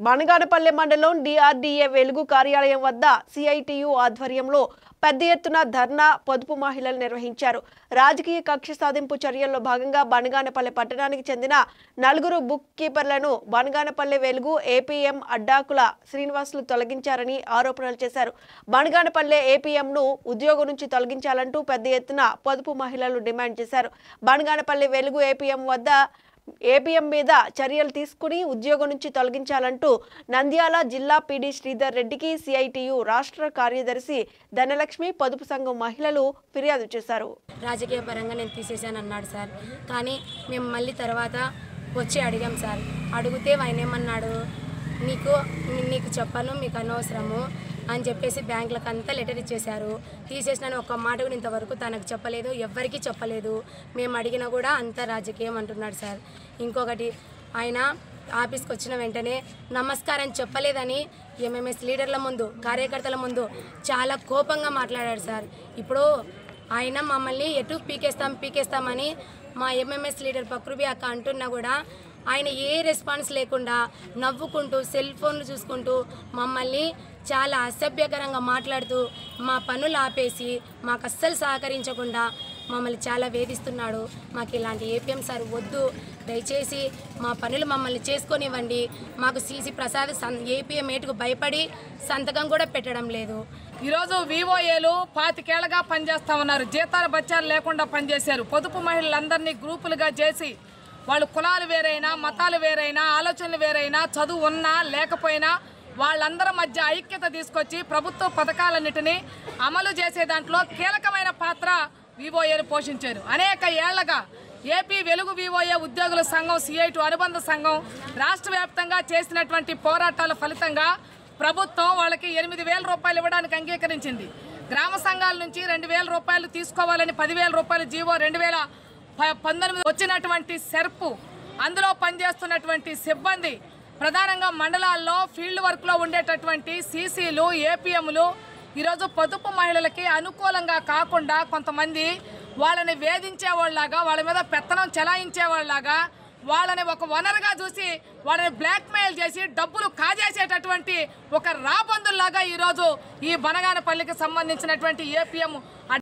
బనగానపల్లె మండలం డిఆర్డీఏ వెలుగు కార్యాలయం వద్ద సిఐటియు ఆధ్వర్యంలో పెద్ద ఎత్తున ధర్నా పొదుపు మహిళలు నిర్వహించారు. రాజకీయ కక్ష సాధింపు చర్యల్లో భాగంగా బనగానపల్లె పట్టణానికి చెందిన 4 బుక్ కీపర్లను బనగానపల్లె వెలుగు ఏపీఎం అడ్డాకుల శ్రీనివాసులు తొలగించారని ఆరోపణలు చేశారు. బనగానపల్లె ఏపీఎంను ఉద్యోగం నుంచి తొలగించాలంటూ పెద్ద ఎత్తున పొదుపు మహిళలు డిమాండ్ చేశారు. బనగానపల్లె వెలుగు ఏపీఎం మీద చర్యలు తీసుకుని ఉద్యోగం నుంచి తొలగించాలంటూ నంద్యాల జిల్లా పీడీ శ్రీధర్ రెడ్డికి సిఐటియు రాష్ట్ర కార్యదర్శి ధనలక్ష్మి పొదుపు సంఘం మహిళలు ఫిర్యాదు చేశారు. రాజకీయ పరంగా నేను తీసేసాను అన్నాడు సార్. కానీ మేము మళ్ళీ తర్వాత వచ్చి అడిగాం సార్. అడిగితే ఆయన ఏమన్నాడు, నీకు చెప్పను, మీకు అనవసరము అని చెప్పేసి బ్యాంకులకు అంతా లెటర్ ఇచ్చేశారు. తీసేసిన ఒక్క మాట కూడా ఇంతవరకు తనకు చెప్పలేదు, ఎవ్వరికీ చెప్పలేదు. మేము అడిగినా కూడా అంత రాజకీయం అంటున్నాడు సార్. ఇంకొకటి, ఆయన ఆఫీస్కి వచ్చిన వెంటనే నమస్కారం చెప్పలేదని ఎంఎంఎస్ లీడర్ల ముందు, కార్యకర్తల ముందు చాలా కోపంగా మాట్లాడాడు సార్. ఇప్పుడు ఆయన మమ్మల్ని ఎటు పీకేస్తామని మా ఎంఎంఎస్ లీడర్ పక్రుబి అక్క అంటున్నా కూడా ఆయన ఏ రెస్పాన్స్ లేకుండా నవ్వుకుంటూ సెల్ ఫోన్లు చూసుకుంటూ మమ్మల్ని చాలా అసభ్యకరంగా మాట్లాడుతూ మా పనులు ఆపేసి మాకు అస్సలు సహకరించకుండా మమ్మల్ని చాలా వేధిస్తున్నాడు. మాకు ఇలాంటి ఏపీఎం సార్ వద్దు, దయచేసి మా పనులు మమ్మల్ని చేసుకొనివ్వండి. మాకు సిసి ప్రసాద్ ఏపీఎం ఏటుకు భయపడి సంతకం కూడా పెట్టడం లేదు. ఈరోజు వివోఏలు 25 ఏళ్లుగా పనిచేస్తూ ఉన్నారు. జీతాలు బత్యాలు లేకుండా పనిచేశారు. పొదుపు మహిళలందరినీ గ్రూపులుగా చేసి వాళ్ళు కులాలు వేరైనా, మతాలు వేరైనా, ఆలోచనలు వేరైనా, చదువు ఉన్నా లేకపోయినా వాళ్ళందరి మధ్య ఐక్యత తీసుకొచ్చి ప్రభుత్వ పథకాలన్నిటినీ అమలు చేసే దాంట్లో కీలకమైన పాత్ర వివోఏలు పోషించారు. అనేక ఏళ్లగా ఏపీ వెలుగు వివోఏ ఉద్యోగుల సంఘం, సిఐటి అనుబంధ సంఘం రాష్ట్ర వ్యాప్తంగా చేసినటువంటి పోరాటాల ఫలితంగా ప్రభుత్వం వాళ్ళకి 8,000 రూపాయలు ఇవ్వడానికి అంగీకరించింది. గ్రామ సంఘాల నుంచి 2,000 రూపాయలు తీసుకోవాలని 10,000 రూపాయలు జీవో 2019 వచ్చినటువంటి సెర్పు, అందులో పనిచేస్తున్నటువంటి సిబ్బంది, ప్రధానంగా మండలాల్లో ఫీల్డ్ వర్క్లో ఉండేటటువంటి సీసీలు, ఏపీఎంలు ఈరోజు పొదుపు మహిళలకి అనుకూలంగా కాకుండా కొంతమంది వాళ్ళని వేధించేవాళ్ళలాగా, వాళ్ళ మీద పెత్తనం చెలాయించేవాళ్ళలాగా, వాళ్ళని ఒక వనరుగా చూసి వాళ్ళని బ్లాక్మెయిల్ చేసి డబ్బులు కాజేసేటటువంటి ఒక రాబందుల్లాగా ఈరోజు ఈ బనగానపల్లికి సంబంధించినటువంటి ఏపీఎం